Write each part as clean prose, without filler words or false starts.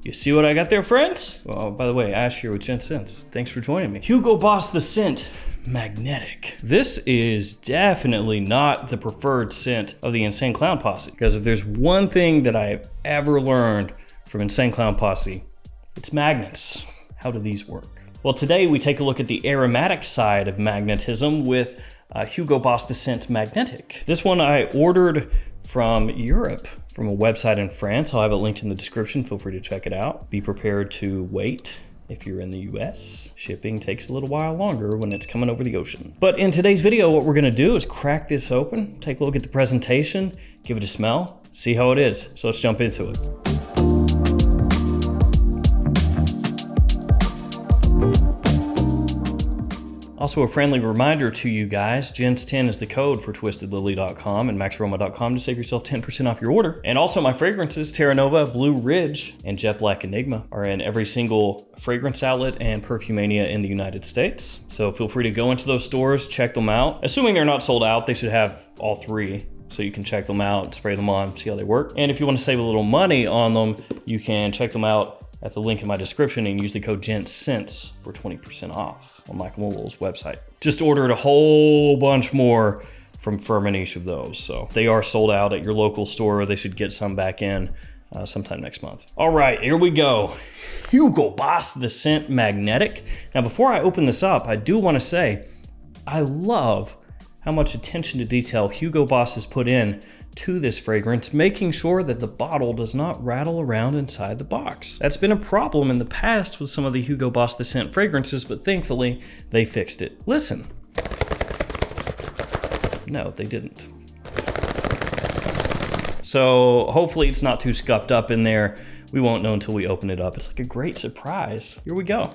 You see what I got there, friends? Well, by the way, Ash here with Gents. Thanks for joining me. Hugo Boss the Scent Magnetic. This is definitely not the preferred scent of the Insane Clown Posse, because if there's one thing that I've ever learned from Insane Clown Posse, it's magnets. How do these work? Well, today we take a look at the aromatic side of magnetism with Hugo Boss the Scent Magnetic. This one I ordered from Europe, from a website in France. I'll have it linked in the description. Feel free to check it out. Be prepared to wait if you're in the US. Shipping takes a little while longer when it's coming over the ocean. But in today's video, what we're gonna do is crack this open, take a look at the presentation, give it a smell, see how it is. So let's jump into it. Also, a friendly reminder to you guys, Gents10 is the code for twistedlily.com and maxaroma.com to save yourself 10% off your order. And also my fragrances, Terra Nova, Blue Ridge, and Jet Black Enigma are in every single fragrance outlet and Perfumania in the United States. So feel free to go into those stores, check them out. Assuming they're not sold out, they should have all three. So you can check them out, spray them on, see how they work. And if you want to save a little money on them, you can check them out at the link in my description and use the code GENTSCENTS for 20% off on Michael Mulwell's website. Just ordered a whole bunch more from Firmenich of those. So if they are sold out at your local store, they should get some back in sometime next month. All right, here we go. Hugo Boss the Scent Magnetic. Now, before I open this up, I do want to say, I love how much attention to detail Hugo Boss has put in to this fragrance, making sure that the bottle does not rattle around inside the box. That's been a problem in the past with some of the Hugo Boss the Scent fragrances, but thankfully they fixed it. Listen. No, they didn't. So hopefully it's not too scuffed up in there. We won't know until we open it up. It's like a great surprise. Here we go.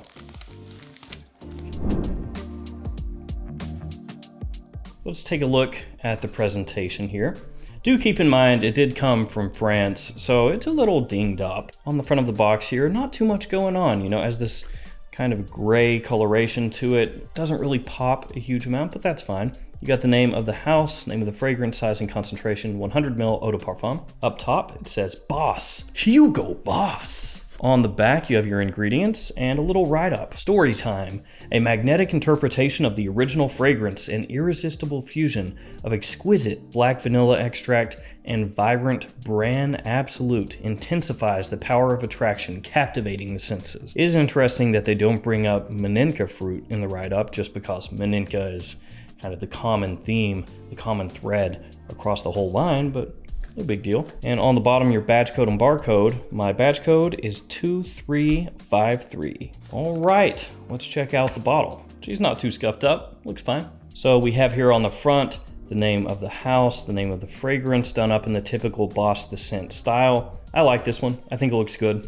Let's take a look at the presentation here. Do keep in mind, it did come from France, so it's a little dinged up. On the front of the box here, not too much going on, you know, as this kind of gray coloration to it. Doesn't really pop a huge amount, but that's fine. You got the name of the house, name of the fragrance, size and concentration, 100 ml eau de parfum. Up top, it says Boss, Hugo Boss. On the back, you have your ingredients and a little write-up. Story time, a magnetic interpretation of the original fragrance, an irresistible fusion of exquisite black vanilla extract and vibrant Bran Absolute intensifies the power of attraction, captivating the senses. It is interesting that they don't bring up Maninka fruit in the write-up, just because Maninka is kind of the common theme, the common thread across the whole line, but no big deal. And on the bottom, your badge code and barcode. My badge code is 2353. All right, let's check out the bottle. She's not too scuffed up, looks fine. So we have here on the front, the name of the house, the name of the fragrance, done up in the typical Boss the Scent style. I like this one, I think it looks good.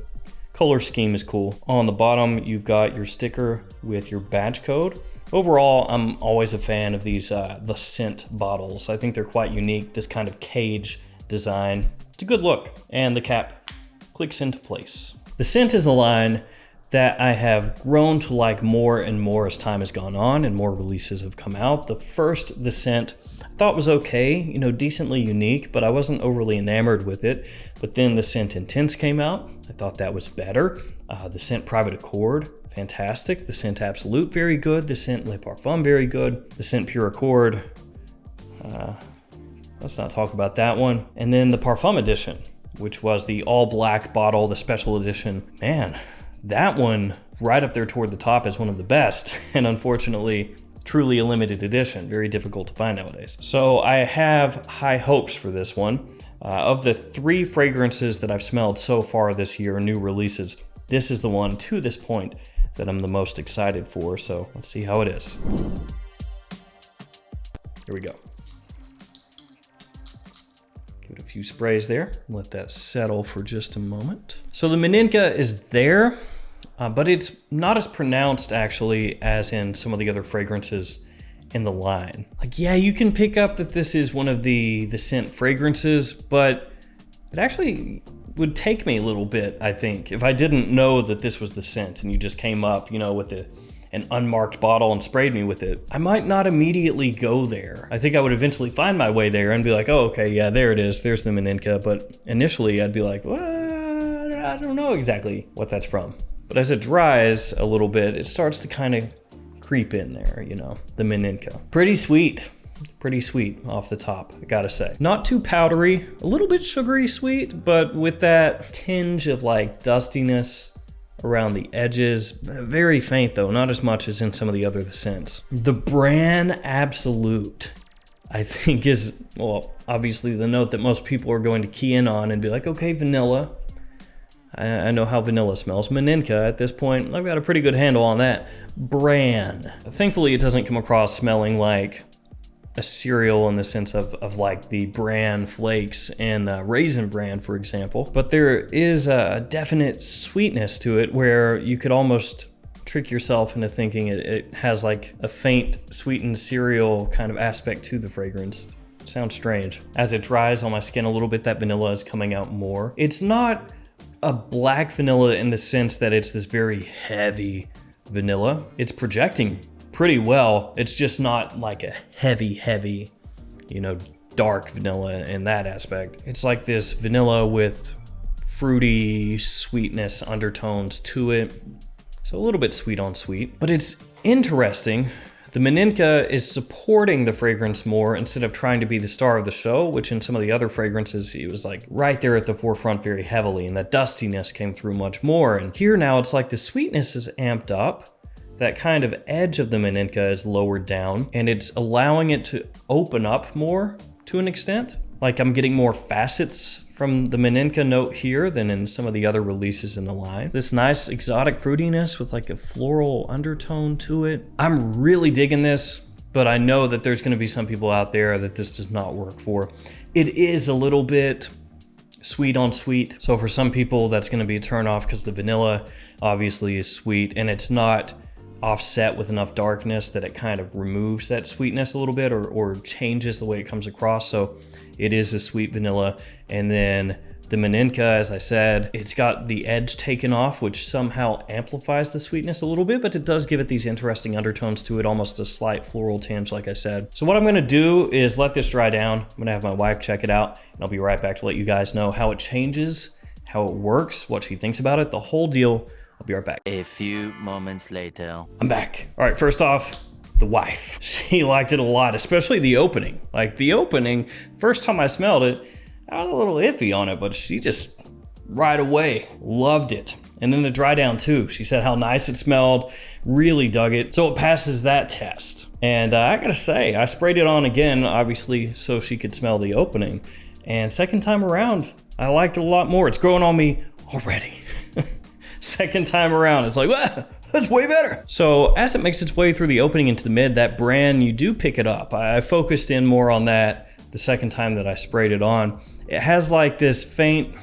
Color scheme is cool. On the bottom, you've got your sticker with your badge code. Overall, I'm always a fan of these the scent bottles. I think they're quite unique, this kind of cage design. It's a good look, and the cap clicks into place. The scent is a line that I have grown to like more and more as time has gone on and more releases have come out. The first, the scent, I thought was okay, you know, decently unique, but I wasn't overly enamored with it. But then the Scent Intense came out. I thought that was better. The Scent Private Accord, fantastic. The Scent Absolute, very good. The Scent Le Parfum, very good. The Scent Pure Accord, let's not talk about that one. And then the Parfum Edition, which was the all black bottle, the special edition. Man, that one right up there toward the top is one of the best. And unfortunately, truly a limited edition. Very difficult to find nowadays. So I have high hopes for this one. Of the 3 fragrances that I've smelled so far this year, new releases, this is the one to this point that I'm the most excited for. So let's see how it is. Here we go. Give it a few sprays there. Let that settle for just a moment. So the Maninka is there, but it's not as pronounced actually as in some of the other fragrances in the line. Like, yeah, you can pick up that this is one of the scent fragrances, but it actually would take me a little bit, I think, if I didn't know that this was the scent and you just came up, you know, with an unmarked bottle and sprayed me with it. I might not immediately go there. I think I would eventually find my way there and be like, oh, okay, yeah, there it is. There's the Maninka. But initially I'd be like, what? I don't know exactly what that's from. But as it dries a little bit, it starts to kind of creep in there, you know, the Meninka. Pretty sweet off the top, I gotta say. Not too powdery, a little bit sugary sweet, but with that tinge of like dustiness around the edges. Very faint though, not as much as in some of the other scents. The Bran Absolute, I think is, well, obviously the note that most people are going to key in on and be like, okay, vanilla. I know how vanilla smells. Meninka, at this point, I've got a pretty good handle on that. Bran. Thankfully, it doesn't come across smelling like a cereal in the sense of like the bran flakes and Raisin Bran, for example. But there is a definite sweetness to it where you could almost trick yourself into thinking it has like a faint sweetened cereal kind of aspect to the fragrance. Sounds strange. As it dries on my skin a little bit, that vanilla is coming out more. It's not a black vanilla in the sense that it's this very heavy vanilla. It's projecting pretty well. It's just not like a heavy, you know, dark vanilla in that aspect. It's like this vanilla with fruity sweetness undertones to it. So a little bit sweet on sweet, but it's interesting. The Meninka is supporting the fragrance more instead of trying to be the star of the show, which in some of the other fragrances, it was like right there at the forefront very heavily, and that dustiness came through much more. And here now it's like the sweetness is amped up. That kind of edge of the Meninka is lowered down, and it's allowing it to open up more to an extent. Like I'm getting more facets from the Meninka note here than in some of the other releases in the line. This nice exotic fruitiness with like a floral undertone to it. I'm really digging this, but I know that there's gonna be some people out there that this does not work for. It is a little bit sweet on sweet. So for some people, that's gonna be a turn off because the vanilla obviously is sweet and it's not offset with enough darkness that it kind of removes that sweetness a little bit or changes the way it comes across. So it is a sweet vanilla. And then the Meninka, as I said, it's got the edge taken off, which somehow amplifies the sweetness a little bit, but it does give it these interesting undertones to it, almost a slight floral tinge, like I said. So what I'm gonna do is let this dry down. I'm gonna have my wife check it out, and I'll be right back to let you guys know how it changes, how it works, what she thinks about it, the whole deal. I'll be right back. A few moments later. I'm back. All right, first off, the wife. She liked it a lot, especially the opening. Like the opening, first time I smelled it, I was a little iffy on it, but she just right away loved it. And then the dry down too. She said how nice it smelled, really dug it. So it passes that test. And I gotta say, I sprayed it on again, obviously, so she could smell the opening. And second time around, I liked it a lot more. It's growing on me already. Second time around, it's like, wow, that's way better. So as it makes its way through the opening into the mid, that Bran, you do pick it up. I focused in more on that the second time that I sprayed it on. It has like this faint,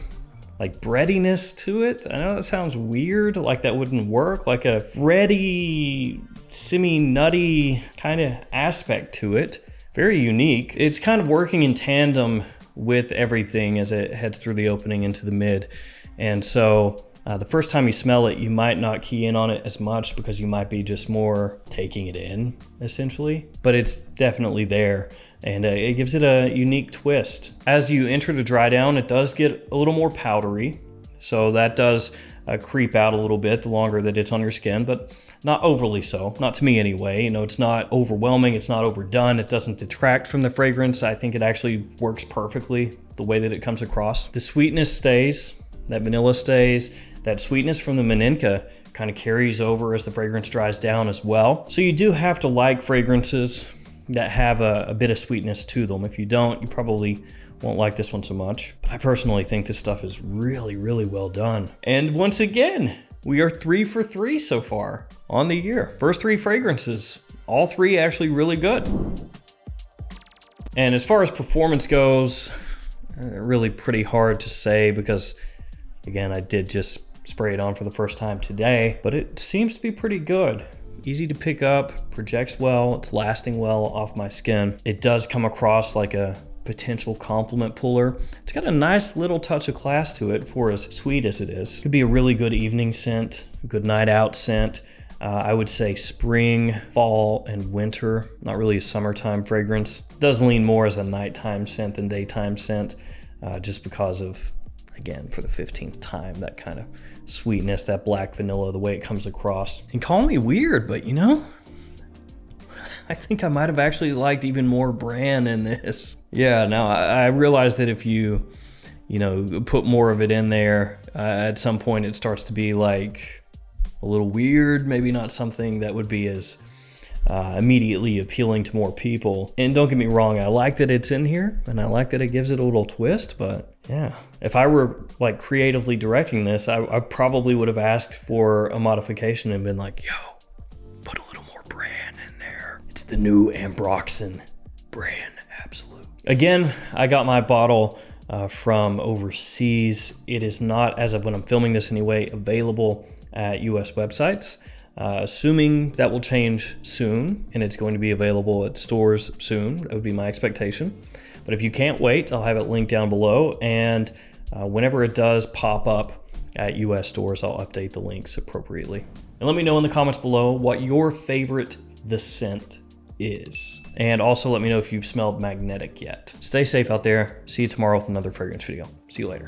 like breadiness to it. I know that sounds weird, like that wouldn't work, like a bready, semi-nutty kind of aspect to it. Very unique. It's kind of working in tandem with everything as it heads through the opening into the mid. And so the first time you smell it, you might not key in on it as much because you might be just more taking it in, essentially. But it's definitely there, and it gives it a unique twist. As you enter the dry down, it does get a little more powdery, so that does creep out a little bit the longer that it's on your skin, but not overly so, not to me anyway. You know, it's not overwhelming, it's not overdone, it doesn't detract from the fragrance. I think it actually works perfectly the way that it comes across. The sweetness stays, that vanilla stays. That sweetness from the Meninka kind of carries over as the fragrance dries down as well. So you do have to like fragrances that have a bit of sweetness to them. If you don't, you probably won't like this one so much. But I personally think this stuff is really, really well done. And once again, we are 3 for 3 so far on the year. First 3 fragrances, all 3 actually really good. And as far as performance goes, really pretty hard to say because, again, I did just spray it on for the first time today, but it seems to be pretty good. Easy to pick up, projects well, it's lasting well off my skin. It does come across like a potential compliment puller. It's got a nice little touch of class to it for as sweet as it is. Could be a really good evening scent, a good night out scent. I would say spring, fall, and winter. Not really a summertime fragrance. It does lean more as a nighttime scent than daytime scent, just because of again, for the 15th time, that kind of sweetness, that black vanilla, the way it comes across. And call me weird, but you know, I think I might have actually liked even more bran in this. Yeah, now I realize that if you know, put more of it in there, at some point it starts to be like a little weird, maybe not something that would be as immediately appealing to more people. And don't get me wrong, I like that it's in here and I like that it gives it a little twist, but yeah, if I were like creatively directing this, I probably would have asked for a modification and been like, yo, put a little more bran in there. It's the new Ambroxan Bran Absolute. Again, I got my bottle from overseas. It is not, as of when I'm filming this anyway, available at US websites. Assuming that will change soon and it's going to be available at stores soon, that would be my expectation. But if you can't wait, I'll have it linked down below, and whenever it does pop up at US stores, I'll update the links appropriately. And let me know in the comments below what your favorite The Scent is. And also let me know if you've smelled Magnetic yet. Stay safe out there. See you tomorrow with another fragrance video. See you later.